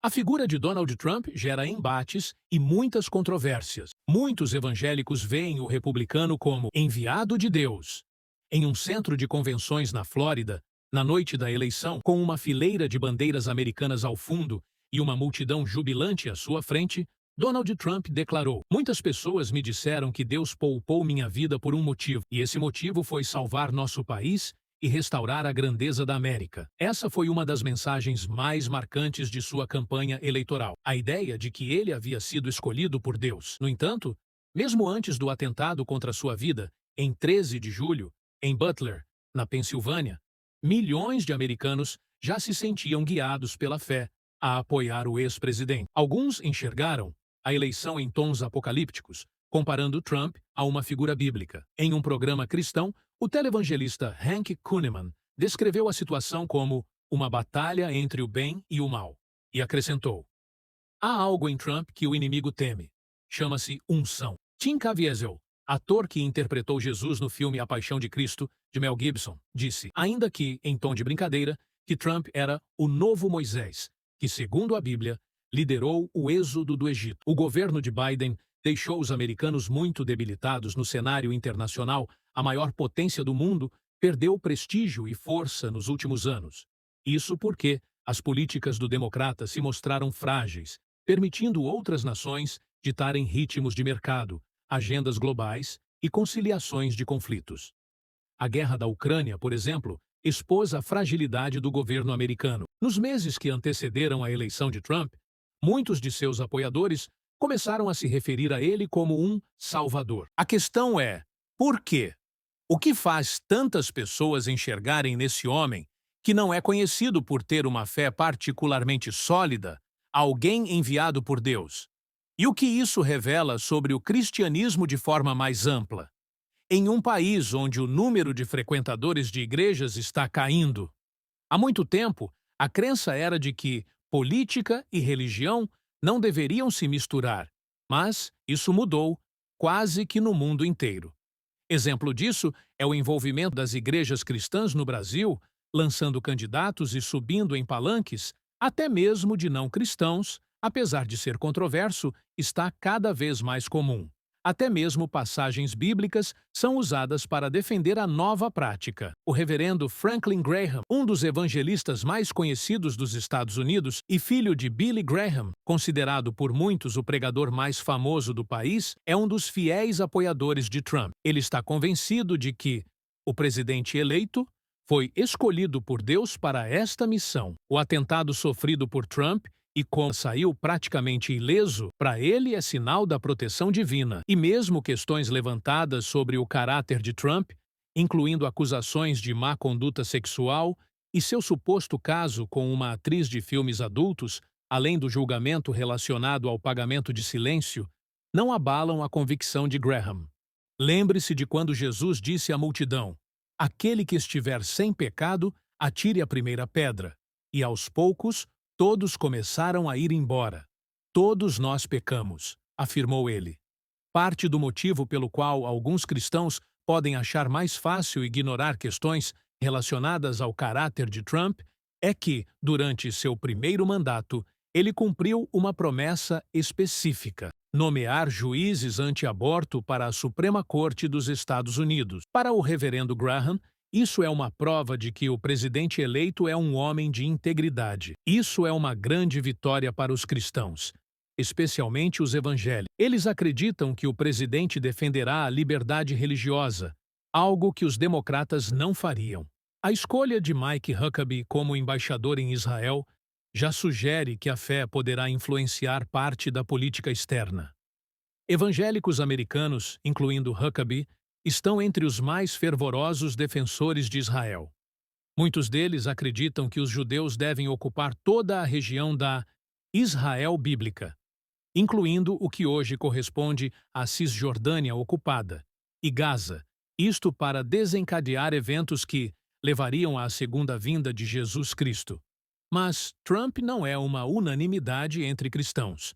A figura de Donald Trump gera embates e muitas controvérsias. Muitos evangélicos veem o republicano como enviado de Deus. Em um centro de convenções na Flórida, na noite da eleição, com uma fileira de bandeiras americanas ao fundo e uma multidão jubilante à sua frente, Donald Trump declarou: "Muitas pessoas me disseram que Deus poupou minha vida por um motivo, e esse motivo foi salvar nosso país e restaurar a grandeza da América." Essa foi uma das mensagens mais marcantes de sua campanha eleitoral, a ideia de que ele havia sido escolhido por Deus. No entanto, mesmo antes do atentado contra sua vida, em 13 de julho, em Butler, na Pensilvânia, milhões de americanos já se sentiam guiados pela fé a apoiar o ex-presidente. Alguns enxergaram a eleição em tons apocalípticos, comparando Trump a uma figura bíblica. Em um programa cristão, o televangelista Hank Kunneman descreveu a situação como uma batalha entre o bem e o mal, e acrescentou: "Há algo em Trump que o inimigo teme. Chama-se unção." Tim Caviezel, ator que interpretou Jesus no filme A Paixão de Cristo, de Mel Gibson, disse, ainda que em tom de brincadeira, que Trump era o novo Moisés, que, segundo a Bíblia, liderou o êxodo do Egito. O governo de Biden deixou os americanos muito debilitados no cenário internacional. A maior potência do mundo perdeu prestígio e força nos últimos anos. Isso porque as políticas do democrata se mostraram frágeis, permitindo outras nações ditarem ritmos de mercado, agendas globais e conciliações de conflitos. A guerra da Ucrânia, por exemplo, expôs a fragilidade do governo americano. Nos meses que antecederam a eleição de Trump, muitos de seus apoiadores começaram a se referir a ele como um salvador. A questão é, por quê? O que faz tantas pessoas enxergarem nesse homem, que não é conhecido por ter uma fé particularmente sólida, alguém enviado por Deus? E o que isso revela sobre o cristianismo de forma mais ampla? Em um país onde o número de frequentadores de igrejas está caindo. Há muito tempo, a crença era de que política e religião não deveriam se misturar, mas isso mudou quase que no mundo inteiro. Exemplo disso é o envolvimento das igrejas cristãs no Brasil, lançando candidatos e subindo em palanques, até mesmo de não cristãos, apesar de ser controverso, está cada vez mais comum. Até mesmo passagens bíblicas são usadas para defender a nova prática. O reverendo Franklin Graham, um dos evangelistas mais conhecidos dos Estados Unidos e filho de Billy Graham, considerado por muitos o pregador mais famoso do país, é um dos fiéis apoiadores de Trump. Ele está convencido de que o presidente eleito foi escolhido por Deus para esta missão. O atentado sofrido por Trump e como saiu praticamente ileso, para ele é sinal da proteção divina. E mesmo questões levantadas sobre o caráter de Trump, incluindo acusações de má conduta sexual e seu suposto caso com uma atriz de filmes adultos, além do julgamento relacionado ao pagamento de silêncio, não abalam a convicção de Graham. Lembre-se de quando Jesus disse à multidão: "Aquele que estiver sem pecado, atire a primeira pedra." E aos poucos, todos começaram a ir embora. "Todos nós pecamos", afirmou ele. Parte do motivo pelo qual alguns cristãos podem achar mais fácil ignorar questões relacionadas ao caráter de Trump é que, durante seu primeiro mandato, ele cumpriu uma promessa específica: nomear juízes anti-aborto para a Suprema Corte dos Estados Unidos. Para o reverendo Graham, isso é uma prova de que o presidente eleito é um homem de integridade. Isso é uma grande vitória para os cristãos, especialmente os evangélicos. Eles acreditam que o presidente defenderá a liberdade religiosa, algo que os democratas não fariam. A escolha de Mike Huckabee como embaixador em Israel já sugere que a fé poderá influenciar parte da política externa. Evangélicos americanos, incluindo Huckabee, estão entre os mais fervorosos defensores de Israel. Muitos deles acreditam que os judeus devem ocupar toda a região da Israel bíblica, incluindo o que hoje corresponde à Cisjordânia ocupada, e Gaza, isto para desencadear eventos que levariam à segunda vinda de Jesus Cristo. Mas Trump não é uma unanimidade entre cristãos.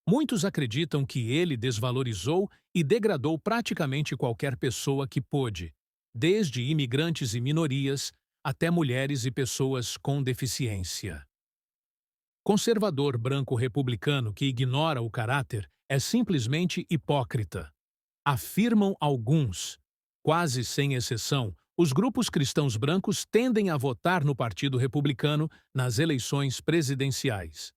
Muitos acreditam que ele desvalorizou e degradou praticamente qualquer pessoa que pôde, desde imigrantes e minorias até mulheres e pessoas com deficiência. Conservador branco republicano que ignora o caráter é simplesmente hipócrita. Afirmam alguns. Quase sem exceção, os grupos cristãos brancos tendem a votar no Partido Republicano nas eleições presidenciais.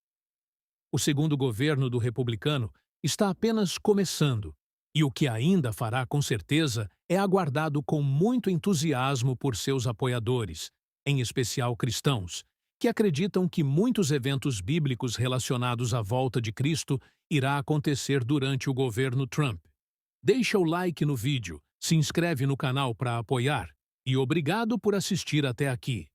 O segundo governo do republicano está apenas começando, e o que ainda fará com certeza é aguardado com muito entusiasmo por seus apoiadores, em especial cristãos, que acreditam que muitos eventos bíblicos relacionados à volta de Cristo irá acontecer durante o governo Trump. Deixa o like no vídeo, se inscreve no canal para apoiar e obrigado por assistir até aqui.